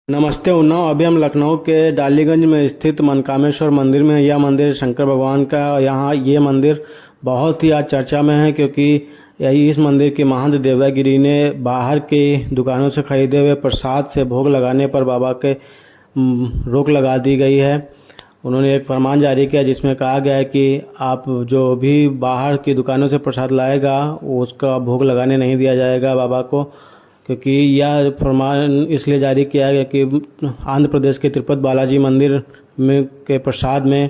नमस्ते उन्नाव। अभी हम लखनऊ के डालीगंज में स्थित मनकामेश्वर मंदिर में। यह मंदिर शंकर भगवान का, यहाँ ये मंदिर बहुत ही आज चर्चा में है क्योंकि यही इस मंदिर के महंत देवगिरी ने बाहर की दुकानों से खरीदे हुए प्रसाद से भोग लगाने पर बाबा के रोक लगा दी गई है। उन्होंने एक फरमान जारी किया जिसमें कहा गया है कि आप जो भी बाहर की दुकानों से प्रसाद लाएगा उसका भोग लगाने नहीं दिया जाएगा बाबा को, क्योंकि यह फरमान इसलिए जारी किया गया कि आंध्र प्रदेश के तिरुपति बालाजी मंदिर में के प्रसाद में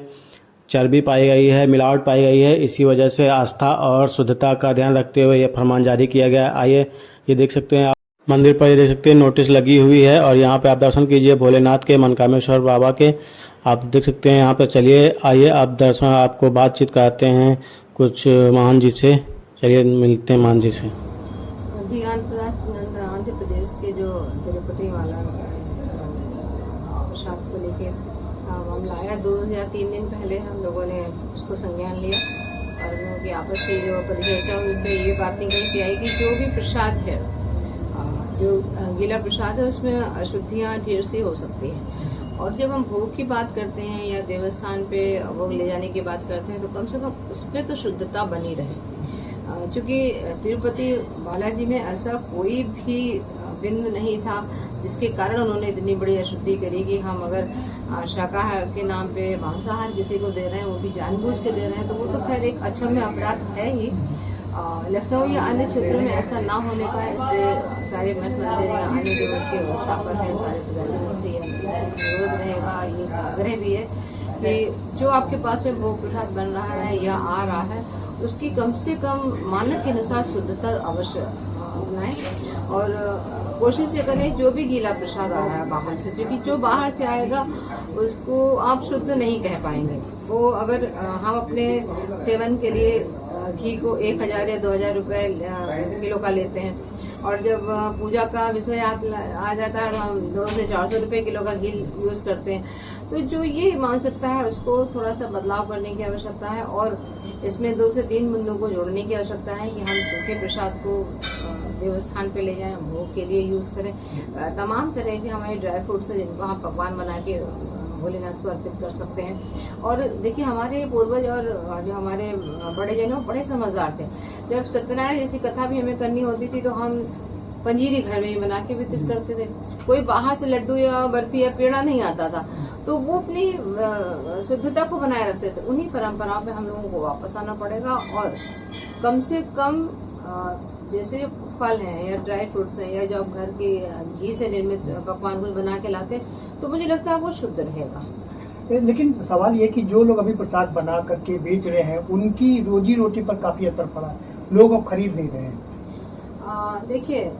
चर्बी पाई गई है, मिलावट पाई गई है। इसी वजह से आस्था और शुद्धता का ध्यान रखते हुए यह फरमान जारी किया गया। आइए ये देख सकते हैं आप मंदिर पर, ये देख सकते हैं नोटिस लगी हुई है और यहाँ पे आप दर्शन कीजिए भोलेनाथ के, मनकामेश्वर बाबा के। आप देख सकते हैं यहाँ पे। चलिए आइए आप दर्शन, आपको बातचीत कराते हैं कुछ महान जी से। चलिए मिलते हैं महान जी से। जी, आंध्र प्रदेश के जो तिरुपति वाला प्रसाद को लेके मामला आया 2 या 3 दिन पहले हम लोगों ने उसको संज्ञान लिया और उन लोगों की आपस से जो परिचर्चा हुई उसमें ये बात निकल के आई कि जो भी प्रसाद है, जो गीला प्रसाद है उसमें अशुद्धियाँ ढेर सी हो सकती है। और जब हम भोग की बात करते हैं या देवस्थान पे भोग ले जाने की बात करते हैं तो कम से कम उसमें तो शुद्धता बनी रहे। चूँकि तिरुपति बालाजी में ऐसा कोई भी बिंदु नहीं था जिसके कारण उन्होंने इतनी बड़ी अशुद्धि करी कि हम अगर शाकाहार के नाम पे मांसाहार किसी को दे रहे हैं, वो भी जानबूझ के दे रहे हैं, तो वो तो खैर एक अक्षम्य अपराध है ही। लखनऊ या अन्य क्षेत्रों में ऐसा ना होने का इससे सारे मठ मंदिर या अन्य जो उसके व्यवस्थापक हैं सारे पुजारियों से अनुरोध रहेगा, ये आग्रह भी है कि जो आपके पास में भोग प्रसाद बन रहा है या आ रहा है उसकी कम से कम मानक के अनुसार शुद्धता अवश्य अपनाएं और कोशिश ये करें जो भी गीला प्रसाद आ रहा है बाहर से, क्योंकि जो बाहर से आएगा उसको आप शुद्ध नहीं कह पाएंगे। वो अगर हम अपने सेवन के लिए घी को 1000 या 2000 रुपए किलो का लेते हैं और जब पूजा का विषय आ जाता है तो हम 200 से 400 रुपए किलो का घी यूज करते हैं। तो जो ये मानसिकता है उसको थोड़ा सा बदलाव करने की आवश्यकता है और इसमें 2 से 3 बिंदुओं को जोड़ने की आवश्यकता है कि हम सूखे प्रसाद को देवस्थान पे ले जाएं, भोग के लिए यूज करें। तमाम तरह के हमारे ड्राई फ्रूट्स हैं जिनको हम पकवान बना के भोलेनाथ को अर्पित कर सकते हैं। और देखिए हमारे पूर्वज और जो हमारे बड़े जन वो बड़े समझदार थे। जब सत्यनारायण जैसी कथा भी हमें करनी होती थी तो हम पंजीरी घर में ही बना के वितरित करते थे। कोई बाहर से लड्डू या बर्फी या पेड़ा नहीं आता था, तो वो अपनी शुद्धता को बनाए रखते थे। उन्हीं परंपराओं पे हम लोगों को वापस आना पड़ेगा और कम से कम जैसे फल हैं या ड्राई फ्रूट्स हैं या जो आप घर के घी से निर्मित पकवान कुछ बना के लाते हैं तो मुझे लगता है वो शुद्ध रहेगा। लेकिन सवाल ये कि जो लोग अभी प्रसाद बना करके बेच रहे हैं उनकी रोजी रोटी पर काफी असर पड़ा है, लोग अब खरीद नहीं रहे हैं। देखिए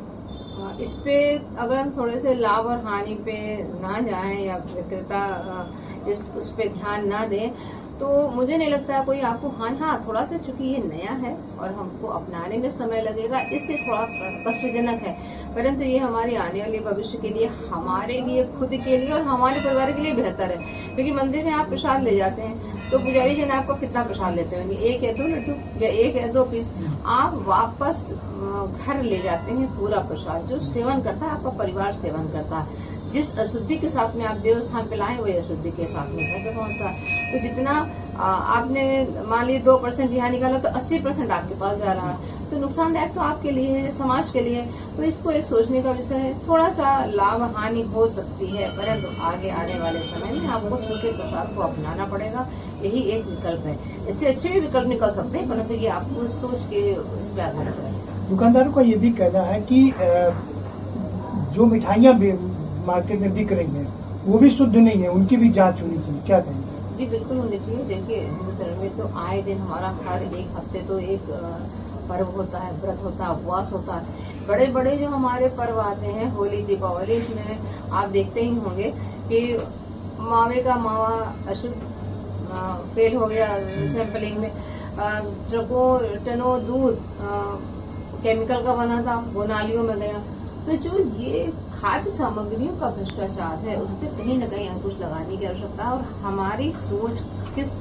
इस पे अगर हम थोड़े से लाभ और हानि पे ना जाएं या विक्रेता उस पे ध्यान ना दें तो मुझे नहीं लगता है कोई आपको हाँ थोड़ा सा, चूंकि ये नया है और हमको अपनाने में समय लगेगा, इससे थोड़ा कष्टजनक है, परंतु ये हमारे आने वाले भविष्य के लिए, हमारे लिए खुद के लिए और हमारे परिवार के लिए बेहतर है। क्योंकि मंदिर में आप प्रसाद ले जाते हैं तो पुजारी जन आपको कितना प्रसाद लेते होंगे, 1 या 2 लड्डू या 1 या 2 पीस। आप वापस घर ले जाते हैं पूरा प्रसाद, जो सेवन करता है आपका परिवार सेवन करता है। जिस अशुद्धि के साथ में आप देवस्थान पे लाए वही अशुद्धि के साथ में घर पे पहुंचता है। तो जितना आपने मान लीजिए 2% यहाँ निकाला तो 80% आपके पास जा रहा है, तो नुकसानदायक तो आपके लिए है, समाज के लिए। तो इसको एक सोचने का विषय है। थोड़ा सा लाभ हानि हो सकती है, परंतु आगे आने वाले समय में आपको सूखे प्रसाद को अपनाना पड़ेगा, यही एक विकल्प है। इससे अच्छे भी विकल्प निकल सकते हैं, परंतु ये आपको सोच के इस पर आधारित है। दुकानदारों का ये भी कहना है कि जो मिठाइयाँ मार्केट में बिक रही हैं वो भी शुद्ध नहीं है, उनकी भी जांच होनी चाहिए, क्या कहेंगे? जी बिल्कुल होनी चाहिए। देखिए हिंदू धर्म में तो आए दिन हमारा हर एक हफ्ते तो एक पर्व होता है, व्रत होता है, उपवास होता है। बड़े बड़े जो हमारे पर्व आते हैं, होली, दीपावली, इसमें आप देखते ही होंगे कि मावे का मावा अशुद्ध फेल हो गया सैंपलिंग में, ट्रकों टनों दूध केमिकल का बना था वो नालियों में गया। तो जो ये खाद्य सामग्रियों का भ्रष्टाचार है उस पर कहीं न कहीं अंकुश लगाने की आवश्यकता है और हमारी सोच किस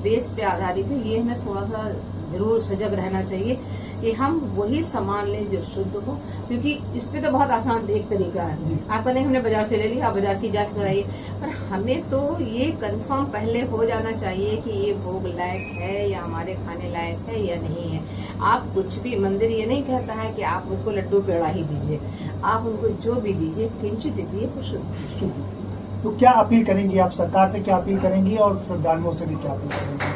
बेस पे आधारित है ये हमें थोड़ा सा जरूर सजग रहना चाहिए कि हम वही सामान लें जो शुद्ध हो, क्योंकि इस पे तो बहुत आसान एक तरीका है, आपका नहीं हमने बाजार से ले लिया, आप बाजार की जांच कराइए, पर हमें तो ये कंफर्म पहले हो जाना चाहिए कि ये भोग लायक है या हमारे खाने लायक है या नहीं है। आप कुछ भी, मंदिर ये नहीं कहता है कि आप उनको लड्डू पेड़ा ही दीजिए, आप उनको जो भी दीजिए किंचित दीजिए, वो शुद्ध। तो क्या अपील करेंगी आप, सरकार से क्या अपील करेंगी और श्रद्धालुओं से भी क्या अपील करेंगी?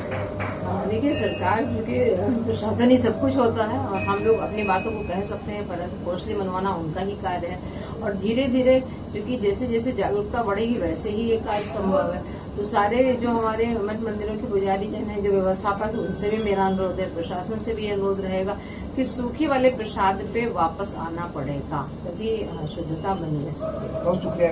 देखिए, सरकार, क्योंकि प्रशासन ही सब कुछ होता है और हम लोग अपनी बातों को कह सकते हैं, परंतु फोर्स से मनवाना उनका ही कार्य है। और धीरे धीरे, क्योंकि जैसे जैसे जागरूकता बढ़ेगी वैसे ही ये कार्य संभव है। तो सारे जो हमारे मठ मंदिरों के पुजारी जन है, जो व्यवस्थापक है, उनसे भी मेरा अनुरोध है, प्रशासन से भी अनुरोध रहेगा कि सूखी वाले प्रसाद पे वापस आना पड़ेगा, तभी शुद्धता बनी रह सकती है। बहुत शुक्रिया।